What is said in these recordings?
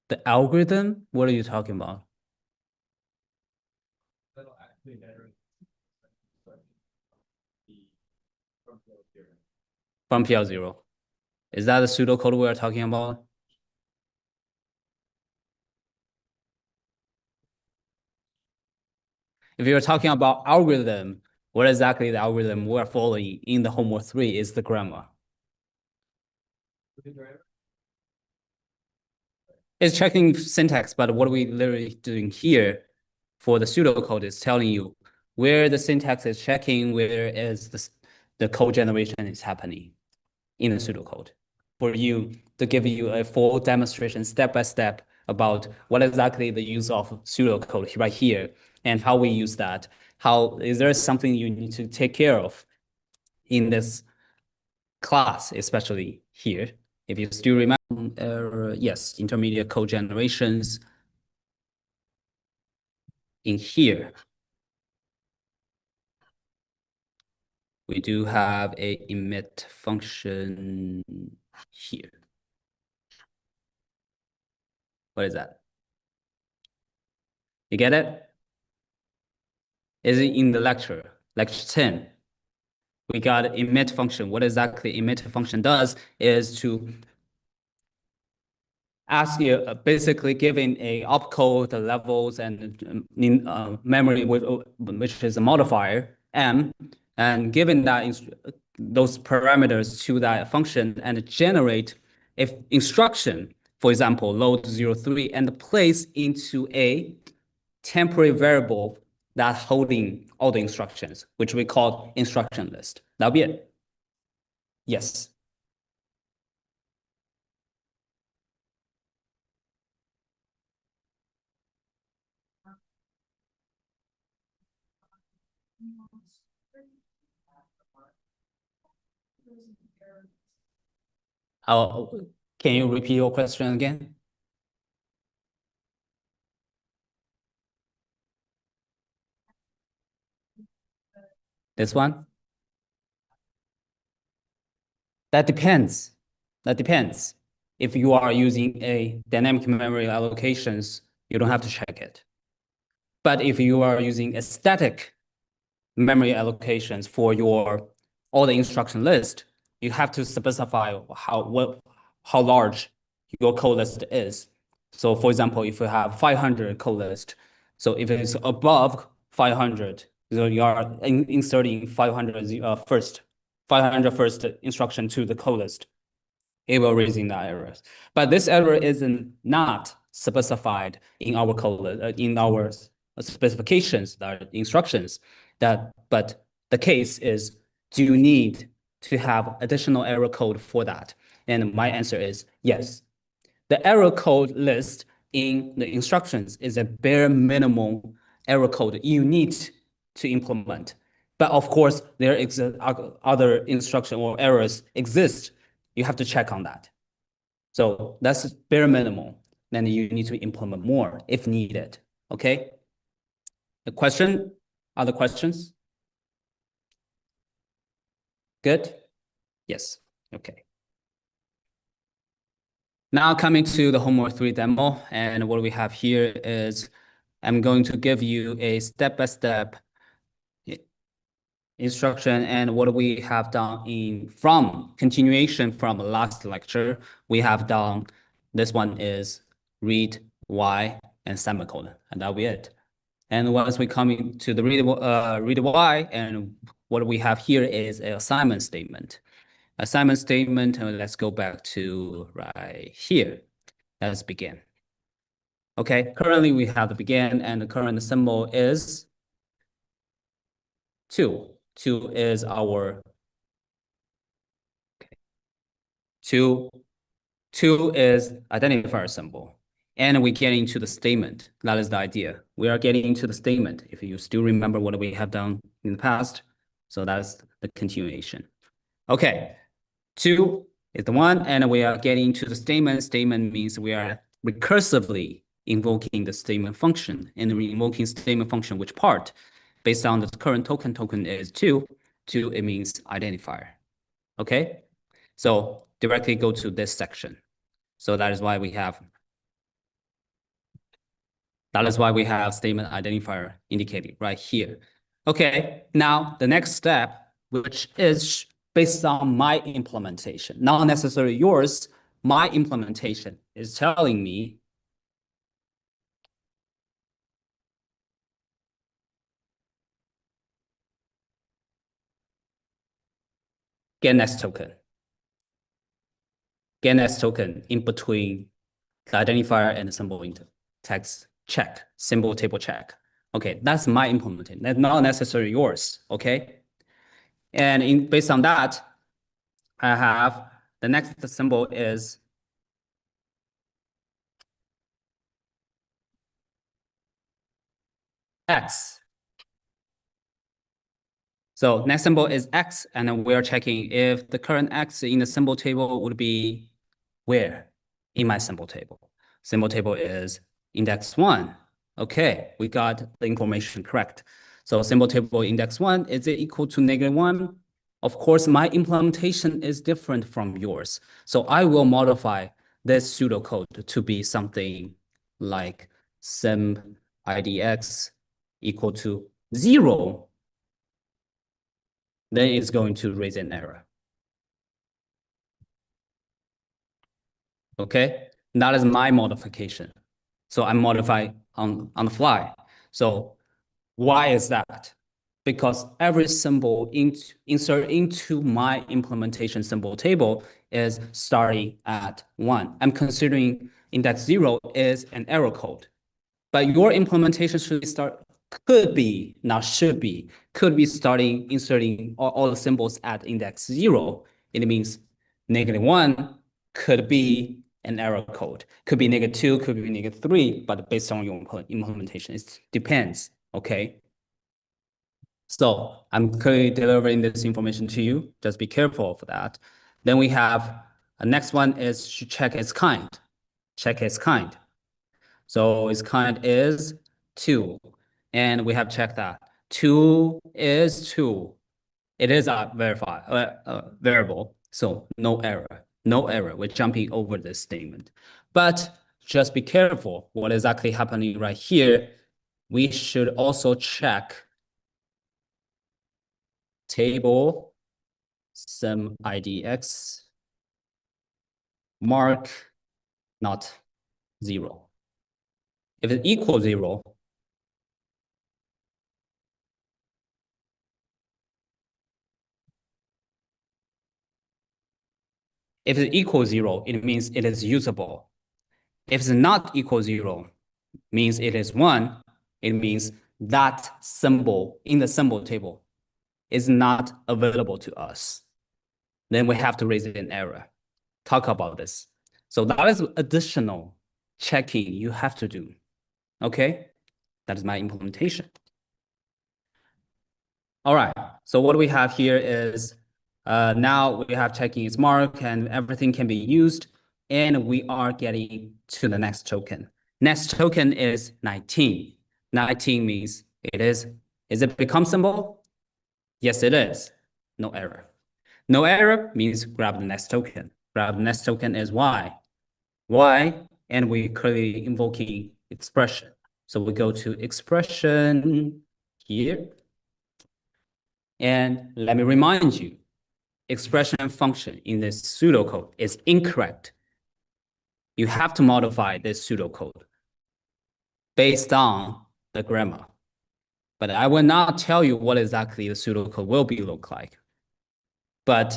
The algorithm? What are you talking about? From PL0. Is that the pseudocode we are talking about? If you're talking about algorithm, what exactly the algorithm we're following in the homework 3 is the grammar. It's checking syntax, but what we literally doing here for the pseudocode is telling you where the syntax is checking, where is the code generation is happening in the pseudocode. For you to give you a full demonstration step by step about what exactly the use of pseudocode right here and how we use that. How is there something you need to take care of in this class, especially here? If you still remember, yes, intermediate code generations in here. We do have a emit function here. What is that? You get it? Is it in the lecture 10? We got emit function. What exactly emit function does is to ask you basically giving a opcode, the levels and memory which is a modifier m, and giving that those parameters to that function and generate if instruction, for example, load 03 and place into a temporary variable that holding all the instructions, which we call instruction list. That'll be it. Yes. Oh, can you repeat your question again? This one? That depends. That depends. If you are using a dynamic memory allocations, you don't have to check it. But if you are using a static memory allocations for your all the instruction list, you have to specify how large your code list is. So for example, if you have 500 code list, so if it's above 500, so you are inserting 500 first 500 instruction to the code list, it will raising the errors. But this error isn't not specified in our code in our specifications, the instructions. But the case is, do you need to have additional error code for that? And my answer is yes. The error code list in the instructions is a bare minimum error code you need to implement. But of course, there exist other instruction or errors exist. You have to check on that. So that's bare minimum. Then you need to implement more if needed. Okay. A question? Other questions? Good. Yes. Okay. Now coming to the homework 3 demo, and what we have here is I'm going to give you a step-by-step instruction and what we have done in from continuation from last lecture. We have done this one is read y and semicolon, and that'll be it. And once we come into the read y, and what we have here is an assignment statement. Assignment statement, let's go back to right here. Let's begin. Okay, currently we have the begin, and the current symbol is 2. 2 is our 2. 2 is identifier symbol. And we get into the statement. That is the idea. We are getting into the statement. If you still remember what we have done in the past, so that's the continuation. Okay, 2 is the 1, and we are getting to the statement. Statement means we are recursively invoking the statement function, and invoking statement function, which part? Based on the current token is 2. 2, it means identifier. Okay, so directly go to this section. So that is why we have That is why we have statement identifier indicated right here. Okay, now the next step, which is based on my implementation, not necessarily yours, my implementation is telling me get next token. Get next token in between the identifier and the symbol text check, symbol table check. Okay, that's my implementation. That's not necessarily yours. Okay, and based on that, I have the next symbol is X. So next symbol is X, and then we're checking if the current X in the symbol table would be where in my symbol table. Symbol table is index 1. Okay, we got the information correct. So symbol table index 1, is it equal to -1? Of course, my implementation is different from yours. So I will modify this pseudocode to be something like sim idx equal to 0. Then it's going to raise an error. Okay, that is my modification. So I modify on the fly. So why is that? Because every symbol insert into my implementation symbol table is starting at 1. I'm considering index 0 is an error code. But your implementation could be, not should be, could be starting inserting all the symbols at index 0. It means -1 could be an error code. Could be -2, could be -3, but based on your implementation, it depends, okay? So I'm currently delivering this information to you. Just be careful of that. Then we have, the next one is to check its kind. Check its kind. So its kind is 2. And we have checked that. 2 is 2. It is a variable. So no error. No error. We're jumping over this statement. But just be careful what is actually happening right here. We should also check table sim idx mark not 0. If it equals 0, if it equals 0, it means it is usable. If it's not equal 0, means it is 1, it means that symbol in the symbol table is not available to us. Then we have to raise an error. Talk about this. So that is additional checking you have to do. Okay, that is my implementation. All right, so what we have here is now we have checking its mark and everything can be used, and we are getting to the next token. Next token is 19. 19 means is it become symbol? Yes, it is. No error. No error means grab the next token. Grab the next token is Y. Y, and we clearly invoking expression. So we go to expression here. And let me remind you, expression function in this pseudocode is incorrect. You have to modify this pseudocode based on the grammar. But I will not tell you what exactly the pseudocode will be look like. But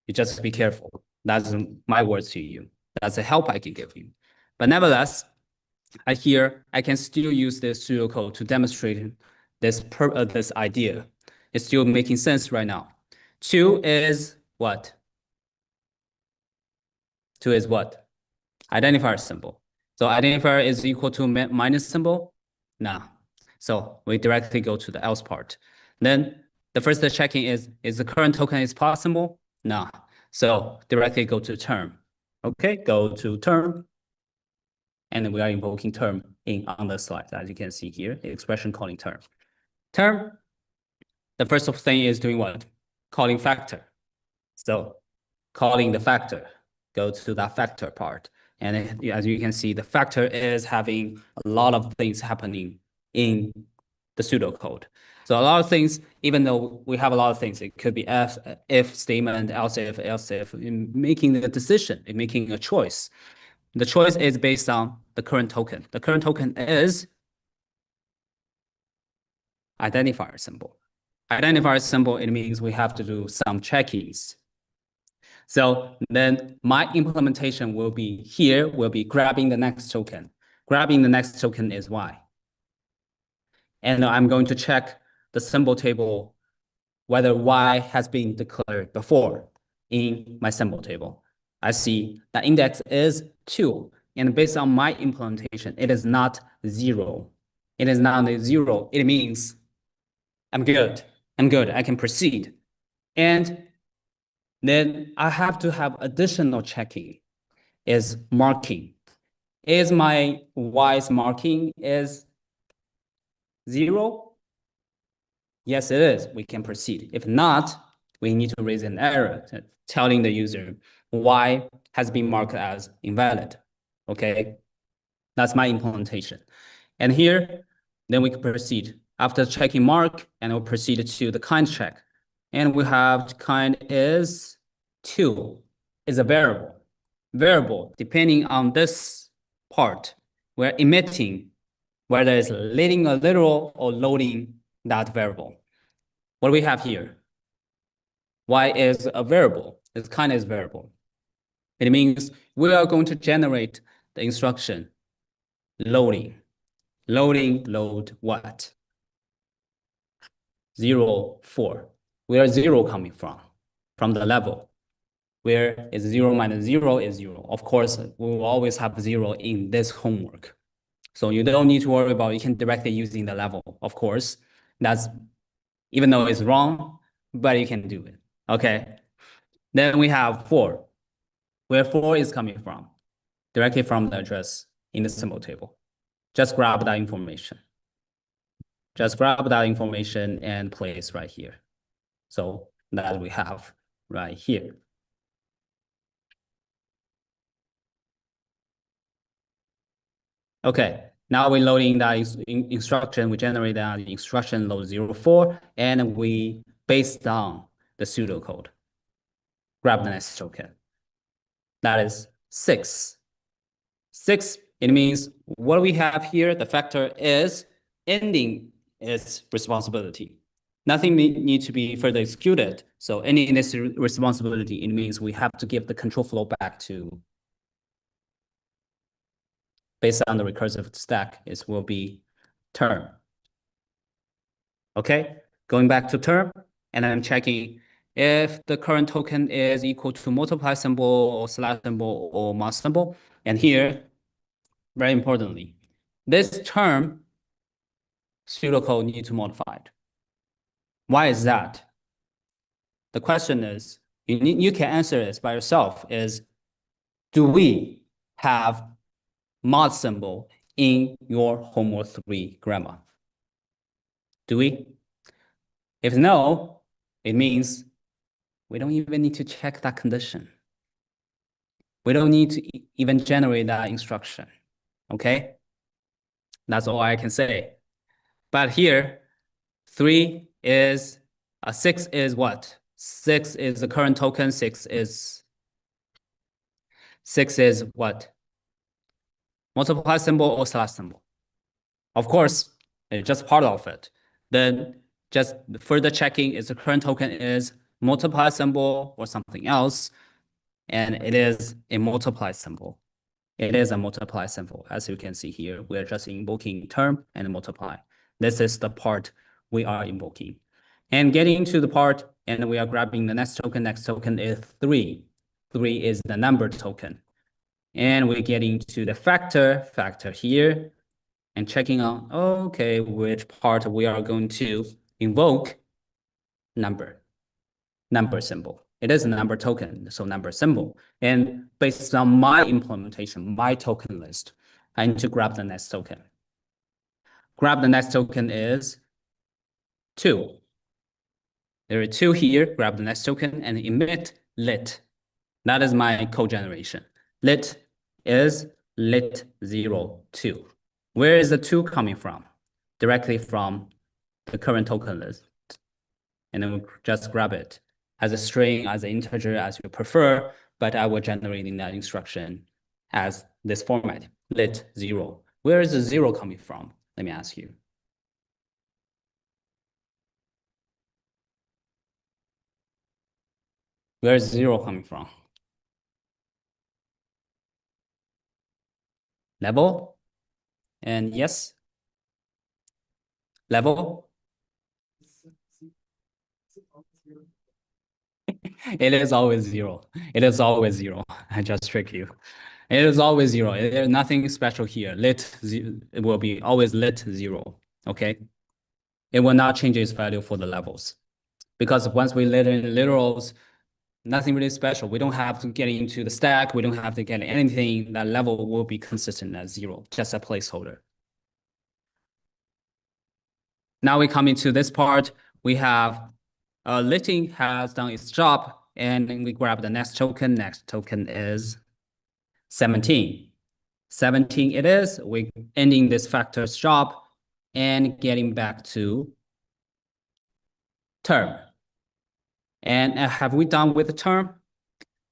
you just be careful. That's my words to you. That's a help I can give you. But nevertheless, I can still use this pseudocode to demonstrate this idea. It's still making sense right now. 2 is what? 2 is what? Identifier symbol. So identifier is equal to minus symbol? No. So we directly go to the else part. Then the first checking is the current token is possible? No. So directly go to term. Okay, go to term. And we are invoking term on the slide, as you can see here, expression calling term. Term, the first thing is doing what? Calling factor. So calling the factor, go to that factor part. And as you can see, the factor is having a lot of things happening in the pseudocode. So a lot of things, even though we have a lot of things, it could be if statement, else if, in making the decision, in making a choice. The choice is based on the current token. The current token is identifier symbol. Identifier symbol, it means we have to do some checkings. So then my implementation will be here, will be grabbing the next token. Grabbing the next token is Y. And I'm going to check the symbol table whether Y has been declared before in my symbol table. I see the index is 2. And based on my implementation, it is not 0. It is not 0. It means I'm good. I'm good. I can proceed. And then I have to have additional checking is marking. Is my Y's marking is 0? Yes, it is. We can proceed. If not, we need to raise an error telling the user Y has been marked as invalid. Okay, that's my implementation. And here, then we can proceed. After checking mark, and we'll proceed to the kind check. And we have kind is 2 is a variable. Variable, depending on this part, we're emitting whether it's leading a literal or loading that variable. What do we have here? Y is a variable. It's kind is variable. It means we are going to generate the instruction loading. Loading, load what? 0, 4. Where is 0 coming from? From the level. Where is 0 minus 0 is 0. Of course, we will always have 0 in this homework. So you don't need to worry about it. You can directly using the level, of course. That's, even though it's wrong, but you can do it. Okay. Then we have 4. Where 4 is coming from? Directly from the address in the symbol table. Just grab that information. Just grab that information and place right here. So that we have right here. Okay, now we're loading that instruction. We generate that instruction load 04, and we based on the pseudocode. Grab the next token. That is 6. 6, it means what we have here, the factor is ending its responsibility. Nothing needs to be further executed. So ending this responsibility, it means we have to give the control flow back to, based on the recursive stack, it will be term. Okay, going back to term, and I'm checking if the current token is equal to multiply symbol or slash symbol or mouse symbol. And here, very importantly, this term pseudocode needs to be modified. Why is that? The question is, you can answer this by yourself, is do we have mod symbol in your homework 3 grammar? Do we? If no, it means we don't even need to check that condition. We don't need to even generate that instruction. Okay? That's all I can say. But here, 3 is, 6 is what? 6 is the current token, 6 is what? Multiply symbol or slash symbol. Of course, it's just part of it. Then just further checking is the current token is multiply symbol or something else. And it is a multiply symbol. It is a multiply symbol. As you can see here, we're just invoking term and multiply. This is the part we are invoking. And getting to the part, and we are grabbing the next token. Next token is 3. 3 is the number token. And we're getting to the factor here, and checking on, okay, which part we are going to invoke number symbol. It is a number token, so number symbol. And based on my implementation, my token list, I need to grab the next token. Grab the next token is 2. There are 2 here, grab the next token and emit lit. That is my code generation. Lit is lit02. Where is the 2 coming from? Directly from the current token list. And then we just grab it as a string, as an integer, as you prefer, but I will generate in that instruction as this format, lit0. Where is the 0 coming from? Let me ask you. Where is 0 coming from? Level? And yes? Level? It is always 0. It is always 0. I just tricked you. It is always 0. There's nothing special here. It will be always lit0. Okay? It will not change its value for the levels. Because once we lit in literals, nothing really special. We don't have to get into the stack. We don't have to get anything. That level will be consistent at 0, just a placeholder. Now we come into this part. We have litting has done its job, and we grab the next token. Next token is 17. 17 it is. We're ending this factor's job and getting back to term. And have we done with the term?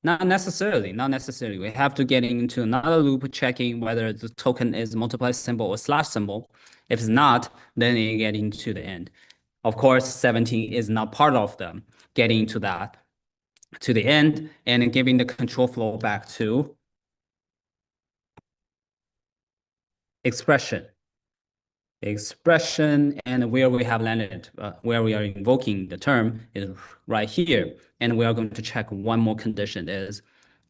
Not necessarily, not necessarily. We have to get into another loop checking whether the token is multiply symbol or slash symbol. If it's not, then you get into the end. Of course, 17 is not part of them. Getting to that, to the end, and giving the control flow back to expression. Expression and where we have landed, where we are invoking the term is right here. And we are going to check one more condition is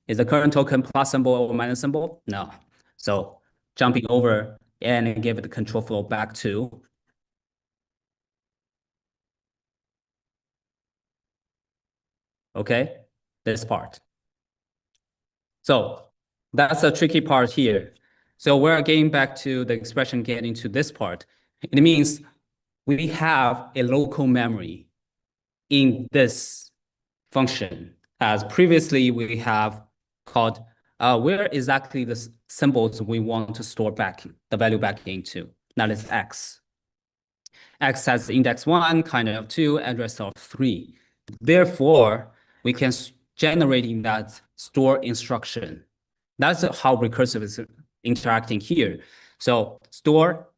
the current token plus symbol or minus symbol? No. So jumping over and give it the control flow back to okay, this part. So that's a tricky part here. So we're getting back to the expression getting to this part. It means we have a local memory in this function, as previously we have called where exactly the symbols we want to store back the value back into. That is x. X has index 1, kind of 2, address of 3. Therefore, we can generate that store instruction. That's how recursive is interacting here. So store,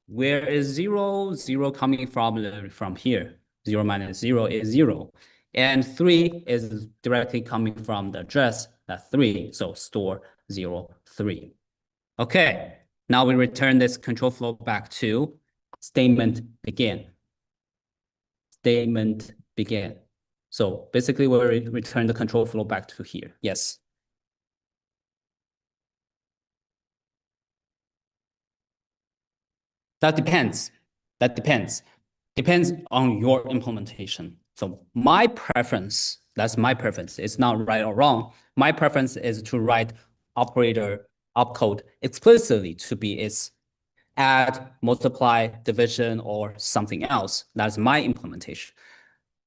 where is 0? 0 coming from here. 0 minus 0 is 0. And 3 is directly coming from the address, that 3. So store 0, 3. Okay, now we return this control flow back to statement begin. Statement begin. So basically we return the control flow back to here. Yes. That depends. That depends. Depends on your implementation. So my preference, that's my preference. It's not right or wrong. My preference is to write operator opcode explicitly to be its add, multiply, division, or something else. That's my implementation.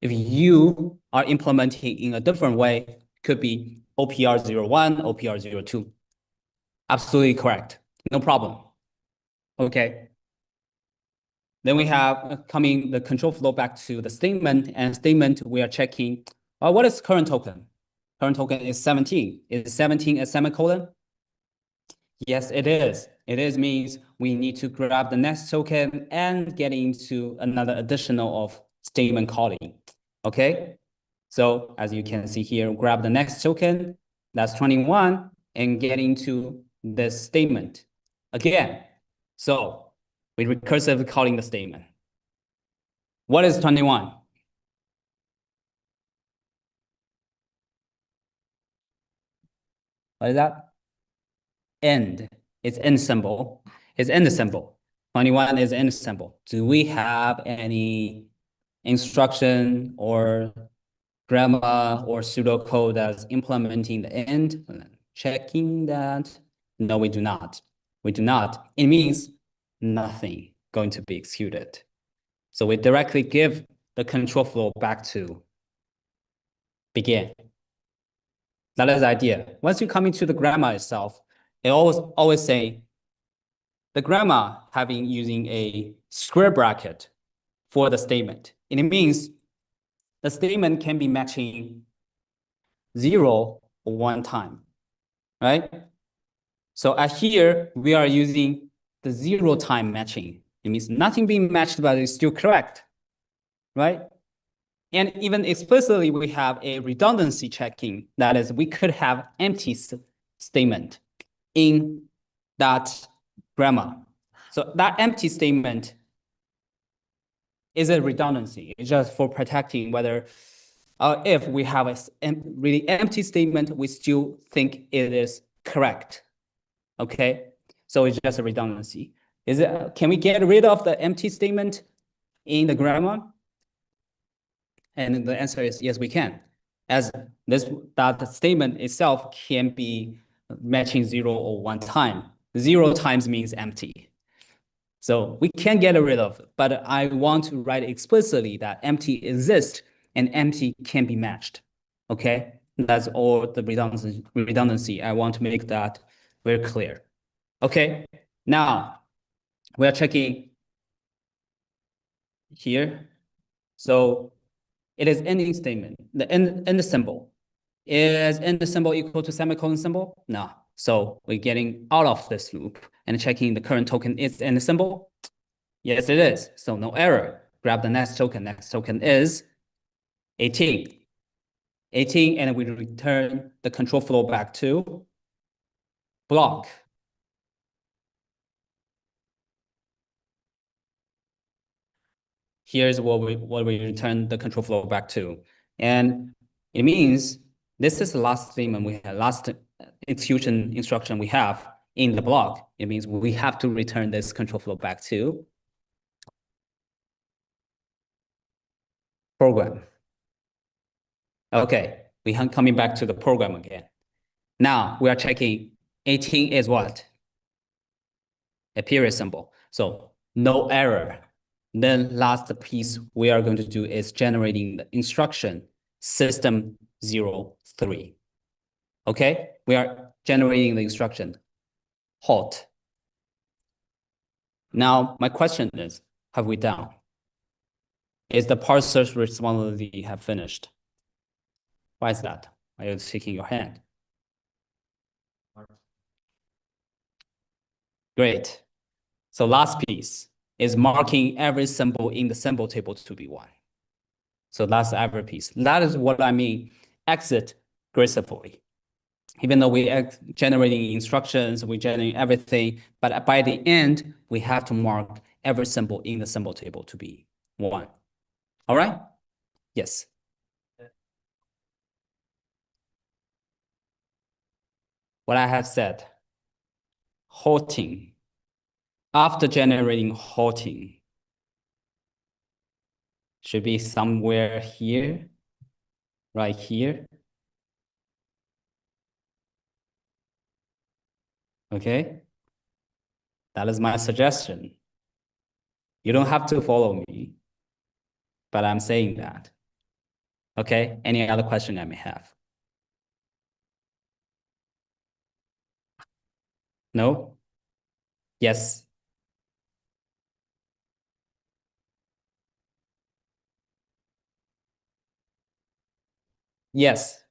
If you are implementing in a different way, could be OPR01, OPR02. Absolutely correct. No problem. Okay. Then we have coming the control flow back to the statement, and statement we are checking what is current token? Current token is 17. Is 17 a semicolon? Yes, it is. It is means we need to grab the next token and get into another additional of statement calling. Okay. So as you can see here, grab the next token, that's 21, and get into this statement again. So we recursively calling the statement. What is 21? What is that? End. It's end symbol. It's end symbol. 21 is end symbol. Do we have any instruction or grammar or pseudocode that's implementing the end? Checking that. No, we do not. We do not. It means nothing going to be executed. So we directly give the control flow back to begin. That is the idea. Once you come into the grammar itself, it always say the grammar using a square bracket for the statement. And it means the statement can be matching 0 or 1 time, right? So here we are using the 0 time matching. It means nothing being matched, but it's still correct, right? And even explicitly, we have a redundancy checking. That is, we could have empty statement in that grammar. So that empty statement is a redundancy. It's just for protecting whether if we have a really empty statement, we still think it is correct. Okay, so it's just a redundancy. Can we get rid of the empty statement in the grammar? And the answer is yes, we can. As that statement itself can be matching 0 or 1 time. 0 times means empty. So we can get rid of it, but I want to write explicitly that empty exists and empty can be matched. Okay, that's all the redundancy. I want to make that very clear. Okay, now we are checking here. So it is ending statement. The end symbol. Is end symbol equal to semicolon symbol? No. So we're getting out of this loop and checking the current token is end symbol. Yes, it is. So no error. Grab the next token. Next token is 18. 18, and we return the control flow back to block. Here's what we return the control flow back to. And it means this is the last statement we have, last execution instruction we have in the block. It means we have to return this control flow back to program. Okay, we are coming back to the program again. Now we are checking 18 is what? A period symbol. So no error. Then last piece we are going to do is generating the instruction system 03. Okay, we are generating the instruction halt. Now my question is, have we done? Is the parser's responsibility have finished? Why is that? Why are you shaking your hand? Great. So last piece is marking every symbol in the symbol table to be 1. So that's every piece. That is what I mean, exit gracefully. Even though we are generating instructions, we generate everything, but by the end, we have to mark every symbol in the symbol table to be 1. All right? Yes. What I have said, halting. After generating halting, should be somewhere here, right here. Okay? That is my suggestion. You don't have to follow me, but I'm saying that. Okay? Any other question I may have? No? Yes. Yes.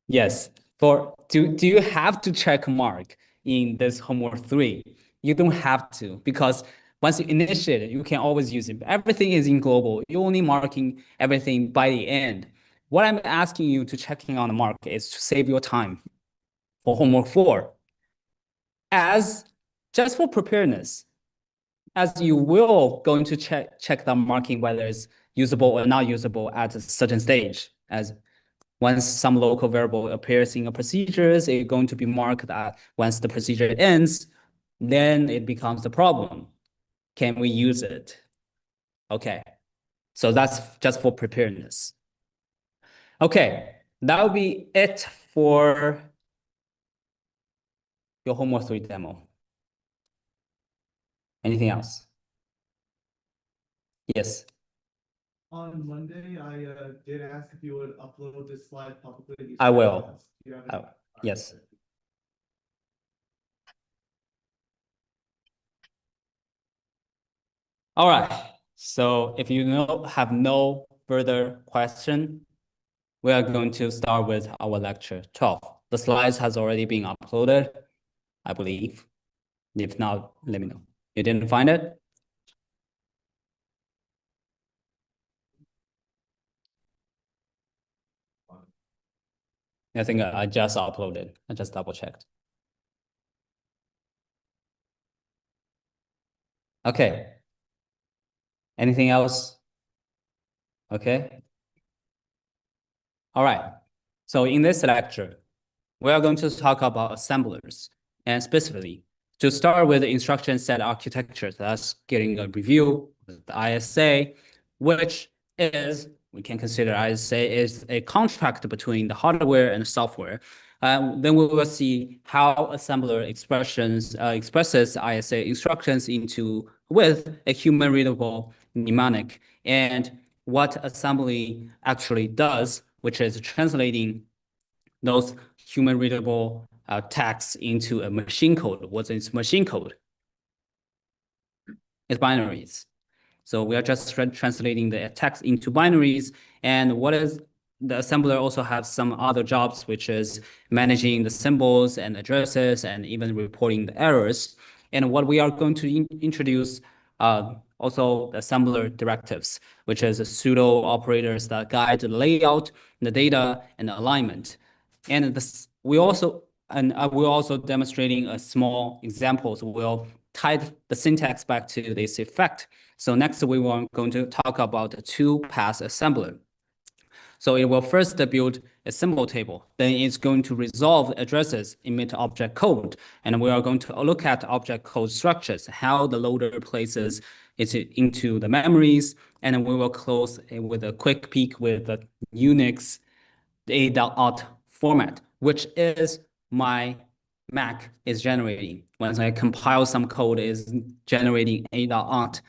Yes. Do you have to check mark in this homework 3? You don't have to, because once you initiate it, you can always use it. Everything is in global. You're only marking everything by the end. What I'm asking you to checking on the mark is to save your time for homework 4. As just for preparedness, as you will going to check the marking whether it's usable or not usable at a certain stage. As once some local variable appears in a procedure, it's going to be marked that once the procedure ends, then it becomes the problem. Can we use it? Okay, so that's just for preparedness. Okay, that will be it for your homework 3 demo. Anything else? Yes. On Monday, I did ask if you would upload this slide publicly. I will. Yes. All right. So if you have no further question, we are going to start with our lecture 12. The slides has already been uploaded, I believe. If not, let me know. You didn't find it? I think I just uploaded. I just double checked. Okay. Anything else? Okay. All right. So in this lecture, we are going to talk about assemblers, and specifically to start with the instruction set architecture. That's getting a review with the ISA, which is, we can consider ISA is a contract between the hardware and the software. Then we will see how assembler expresses ISA instructions into with a human readable mnemonic, and what assembly actually does, which is translating those human readable text into a machine code. What is machine code? It's binaries. So we are just translating the text into binaries. And what is the assembler also has some other jobs, which is managing the symbols and addresses and even reporting the errors. And what we are going to introduce also the assembler directives, which is pseudo operators that guide the layout, the data, and the alignment. And this, we're also demonstrating a small examples. We'll tie the syntax back to this effect. So next we are going to talk about the two-pass assembler. So it will first build a symbol table, then it's going to resolve addresses, emit object code, and we are going to look at object code structures, how the loader places it into the memories, and we will close with a quick peek with the Unix a.out format, which is my Mac is generating. Once I compile some code, is generating a.out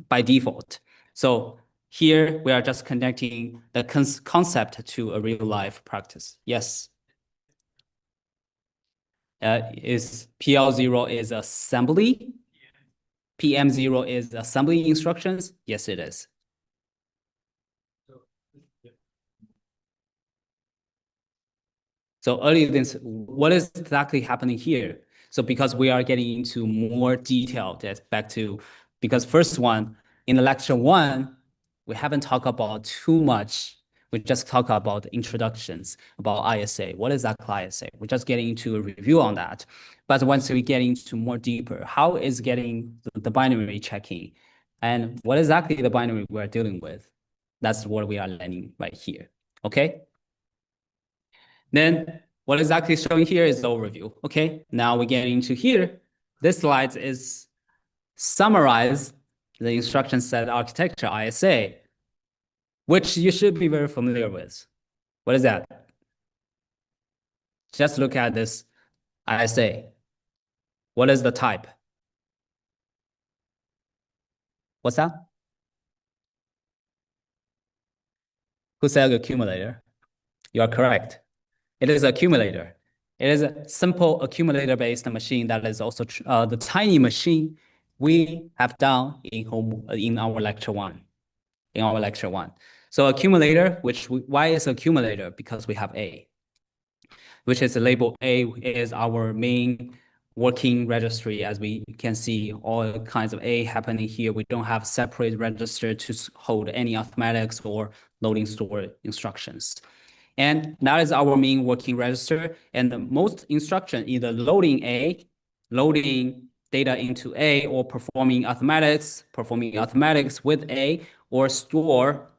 by default. So here we are just connecting the concept to a real life practice. Yes. Is PL0 is assembly? PM0 is assembly instructions? Yes, it is. So earlier this, what is exactly happening here? So because we are getting into more detail, that's back to, because first one, in the lecture one, we haven't talked about too much. We just talk about introductions, about ISA. What is exactly ISA? We're just getting into a review on that. But once we get into more deeper, how is getting the binary checking? And what exactly the binary we're dealing with? That's what we are learning right here, okay? Then what exactly showing here is the overview. Okay, now we get into here. This slide is summarize the instruction set architecture, ISA, which you should be very familiar with. What is that? Just look at this ISA. What is the type? What's that? Who said accumulator? You are correct. It is accumulator. It is a simple accumulator-based machine that is also the tiny machine we have done in our lecture one. So accumulator, why is accumulator? Because we have A, which is label A is our main working registry. As we can see, all kinds of A happening here. We don't have separate register to hold any arithmetics or loading store instructions. And that is our main working register. And the most instruction, either loading A, loading data into A, or performing arithmetics with A, or store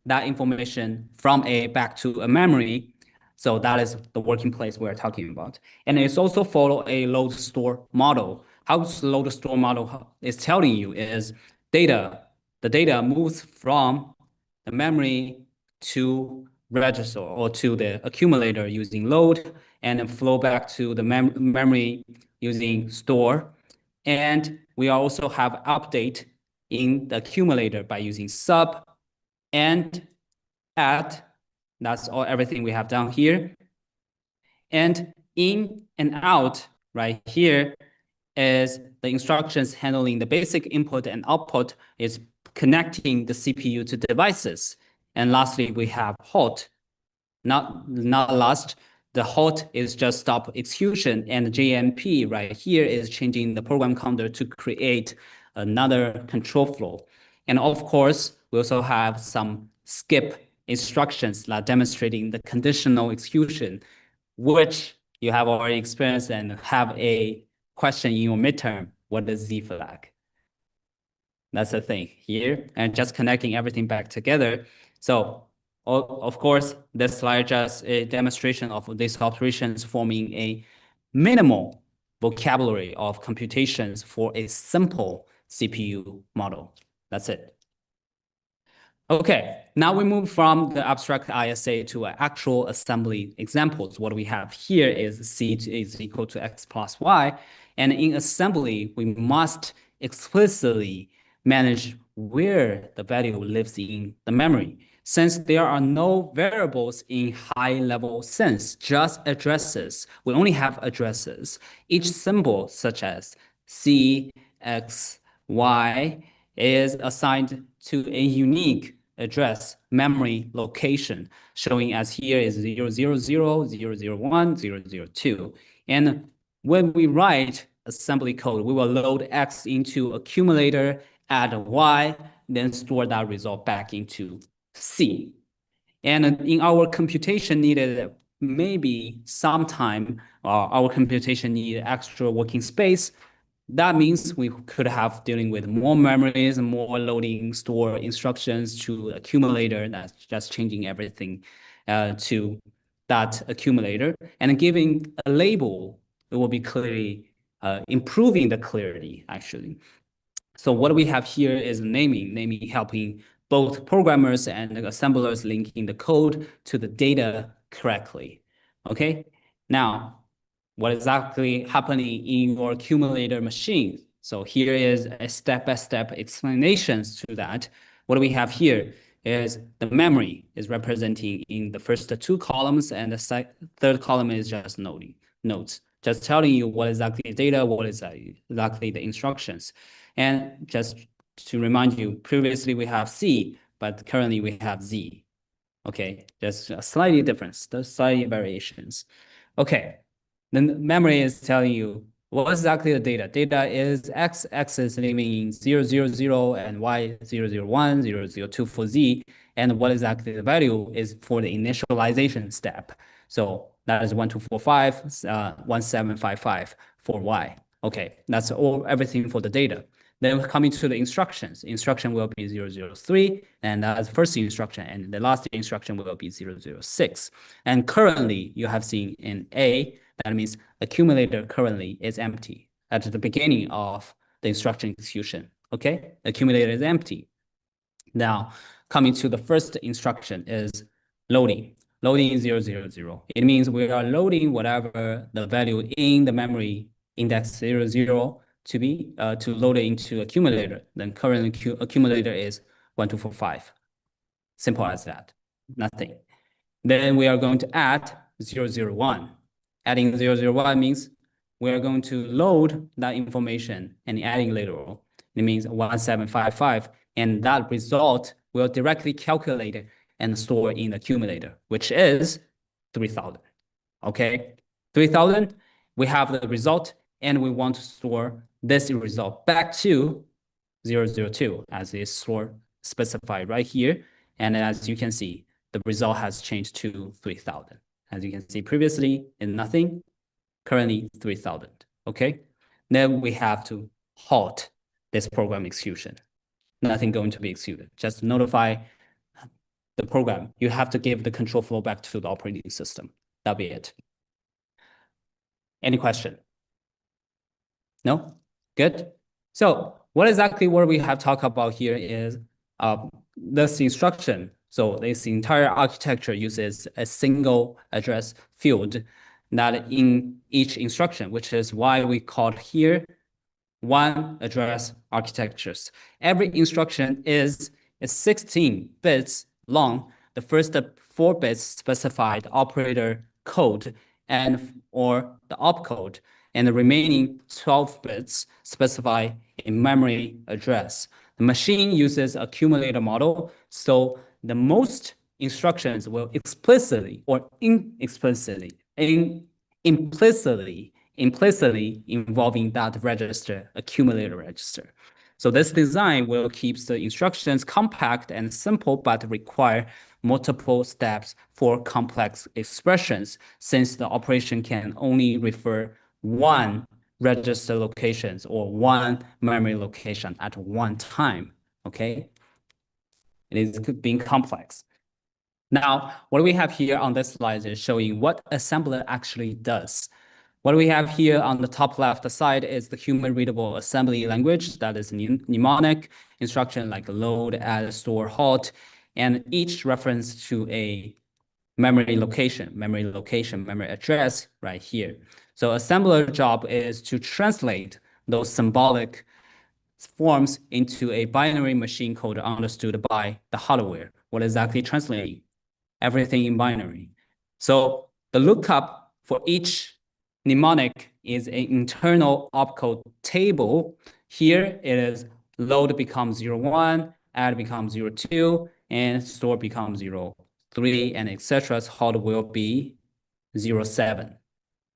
that information from A back to a memory. So that is the working place we're talking about. And it's also follow a load store model. How the load store model is telling you is the data moves from the memory to register or to the accumulator using load, and then flow back to the memory using store. And we also have update in the accumulator by using sub and add. That's everything we have done here. And in and out right here is the instructions handling the basic input and output is connecting the CPU to devices. And lastly, we have halt. Not last, the halt is just stop execution, and the JMP right here is changing the program counter to create another control flow. And of course, we also have some skip instructions that demonstrating the conditional execution, which you have already experienced and have a question in your midterm. What is Z flag? That's the thing here, and just connecting everything back together. So of course, this slide just a demonstration of these operations forming a minimal vocabulary of computations for a simple CPU model. That's it. Okay, now we move from the abstract ISA to actual assembly examples. What we have here is C is equal to X plus Y. And in assembly, we must explicitly manage where the value lives in the memory. Since there are no variables in high-level sense, just addresses, we only have addresses. Each symbol, such as C, X, Y, is assigned to a unique address memory location, showing as here is 000, 001, 002. And when we write assembly code, we will load X into accumulator, add Y, then store that result back into C. And in our computation needed maybe sometime our computation needed extra working space. That means we could have dealing with more memories and more loading store instructions to accumulator. That's just changing everything to that accumulator. And giving a label, it will be clearly improving the clarity, actually. So what we have here is naming helping both programmers and assemblers linking the code to the data correctly. Okay, now what exactly happening in your accumulator machine? So here is a step-by-step explanations to that. What we have here is the memory is representing in the first two columns, and the third column is just notes, just telling you what exactly data, what is exactly the instructions. And just to remind you, previously we have C, but currently we have Z. Okay, just a slightly difference, the slight variations. Okay, then memory is telling you what exactly the data. Data is X is living in 000 and Y 001, 002 for Z. And what exactly the value is for the initialization step. So that is 1245, 1755 for Y. Okay, that's everything for the data. Then coming to the instructions, instruction will be 003, and that's the first instruction, and the last instruction will be 006. And currently, you have seen in A, that means accumulator currently is empty at the beginning of the instruction execution. Okay, accumulator is empty. Now, coming to the first instruction is loading. Loading is 000. It means we are loading whatever the value in the memory index 00 to be to load it into accumulator. Then current accumulator is 1245. Simple as that. Nothing. Then we are going to add 001. Adding 001 means we are going to load that information and adding later on. It means 1755, and that result will directly calculate it and store in the accumulator, which is 3000. Okay, 3000, we have the result, and we want to store this result back to 002 as is store specified right here. And as you can see, the result has changed to 3000. As you can see previously in nothing, currently 3000. Okay, then we have to halt this program execution. Nothing going to be executed. Just notify the program. You have to give the control flow back to the operating system. That'll be it. Any question? No? Good. So what exactly what we have talked about here is this instruction. So this entire architecture uses a single address field that in each instruction, which is why we called here one address architectures. Every instruction is 16 bits long. The first 4 bits specify the operator code and or the opcode. and the remaining 12 bits specify a memory address. The machine uses accumulator model, so the most instructions will explicitly or implicitly involving that register, accumulator register. So this design will keep the instructions compact and simple, but require multiple steps for complex expressions, since the operation can only refer one register locations or one memory location at one time, okay? It is being complex. Now, what we have here on this slide is showing what assembler actually does. What we have here on the top left side is the human readable assembly language that is mnemonic instruction like load, add, store, halt, and each reference to a memory location, memory address right here. So assembler job is to translate those symbolic forms into a binary machine code understood by the hardware. What exactly translating? Everything in binary. So the lookup for each mnemonic is an internal opcode table. Here it is load becomes 01, add becomes 02, and store becomes 03, and etc. Halt will be 07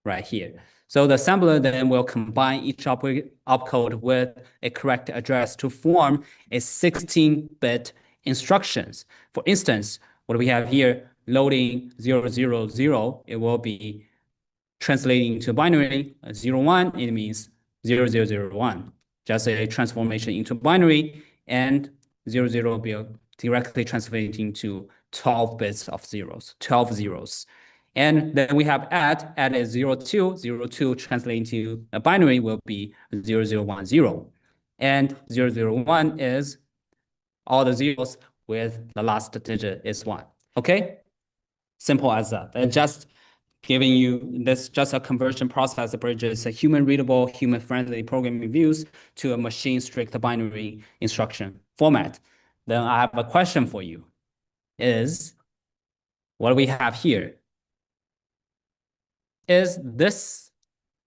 right here. So the assembler then will combine each opcode with a correct address to form a 16-bit instructions. For instance, what we have here, loading 000, it will be translating to binary 01, it means 0001. Just a transformation into binary, and 00 will be directly translating to 12 bits of zeros, 12 zeros. And then we have add is 02, 02 translating to a binary will be 0010. And 001 is all the zeros with the last digit is 1. Okay? Simple as that. And just giving you this, just a conversion process that bridges a human readable, human friendly programming views to a machine strict binary instruction format. Then I have a question for you is what we have here. Is this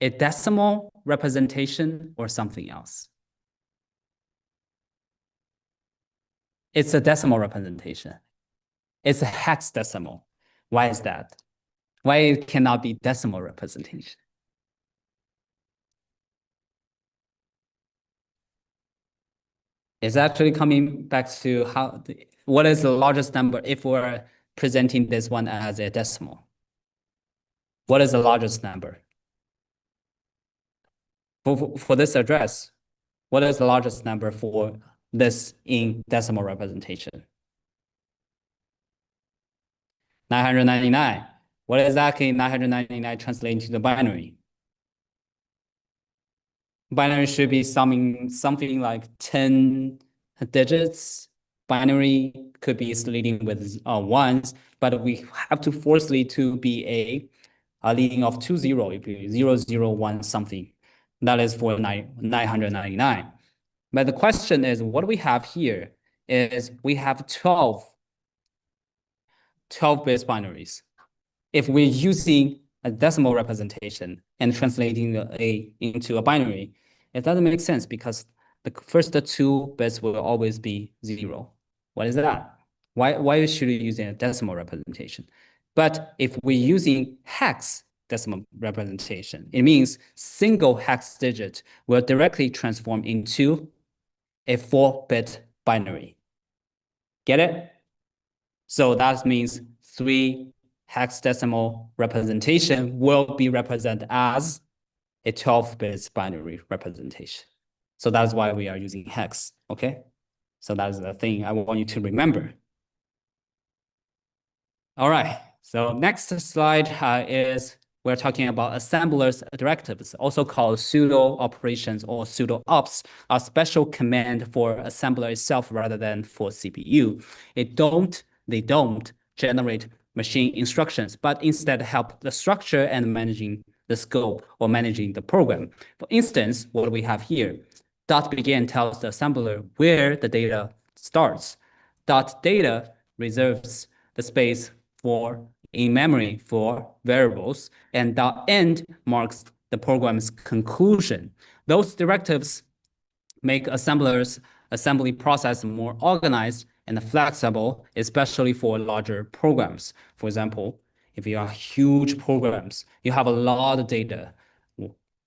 a decimal representation or something else? It's a decimal representation. It's a hexadecimal. Why is that? Why it cannot be decimal representation? It's actually coming back to what is the largest number if we're presenting this one as a decimal? What is the largest number? For this address, what is the largest number for this in decimal representation? 999. What exactly 999 translating to the binary? Binary should be something like 10 digits. Binary could be leading with ones, but we have to forcefully to be a leading of 20, it be 001 something. That is for 999. But the question is, what we have here is we have 12 base binaries. If we're using a decimal representation and translating into a binary, it doesn't make sense because the first 2 bits will always be 0. What is that? Why should you use a decimal representation? But if we're using hex decimal representation, it means single hex digit will directly transform into a 4-bit binary. Get it? So that means 3 hexadecimal representation will be represented as a 12-bit binary representation. So that's why we are using hex, okay? So that's the thing I want you to remember. All right, so next slide is we're talking about assemblers directives, also called pseudo operations or pseudo ops, a special command for assembler itself rather than for CPU. They don't generate machine instructions, but instead help the structure and managing the scope or managing the program. For instance, what we have here, .begin tells the assembler where the data starts. .data reserves the space for in memory for variables, and .end marks the program's conclusion. Those directives make assemblers' assembly process more organized and flexible, especially for larger programs. For example, if you have huge programs, you have a lot of data.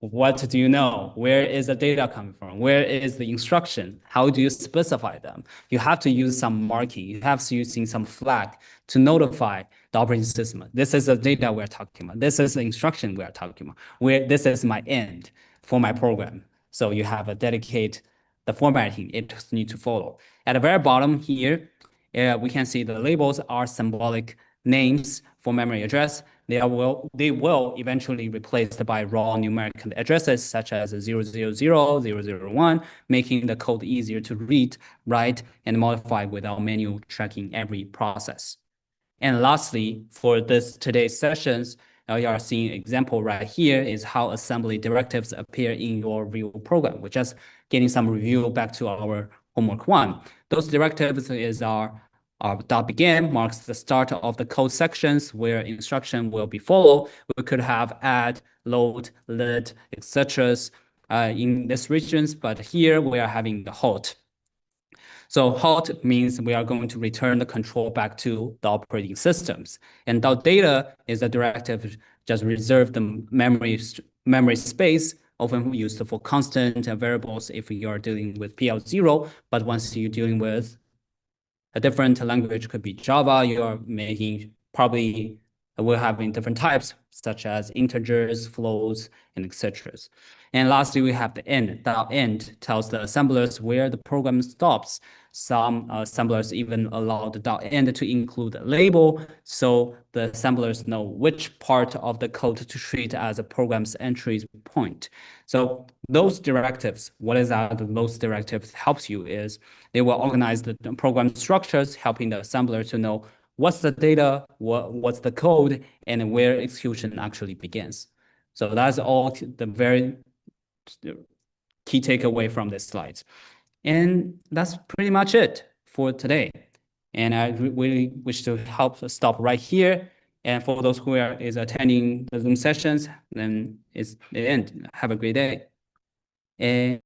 What do you know? Where is the data coming from? Where is the instruction? How do you specify them? You have to use some marking. You have to use some flag to notify the operating system. This is the data we're talking about. This is the instruction we're talking about. Where this is my end for my program. So you have a dedicated the formatting it needs to follow. At the very bottom here, we can see the labels are symbolic names for memory address. They will eventually replaced by raw numeric addresses such as 000, 001, making the code easier to read, write, and modify without manual tracking every process. And lastly, for today's sessions, you are seeing an example right here is how assembly directives appear in your real program. We're just getting some review back to our homework 1. Those directives is our .begin marks the start of the code sections where instruction will be followed. We could have add, load, lit, etc. In these regions, but here we are having the halt. So halt means we are going to return the control back to the operating systems. And .data is a directive just reserve the memory space, often used for constant variables if you are dealing with PL0. But once you're dealing with a different language, could be Java, you are making probably we're having different types such as integers, floats, and etc. And lastly, we have the end. The end tells the assemblers where the program stops. Some assemblers even allow the .end to include a label, so the assemblers know which part of the code to treat as a program's entry point. So those directives, what is that those directives helps you is they will organize the program structures, helping the assembler to know what's the data, what's the code, and where execution actually begins. So that's all the very key takeaway from this slide. And that's pretty much it for today. And I really wish to help stop right here. And for those who is attending the Zoom sessions, then it's the end. Have a great day. And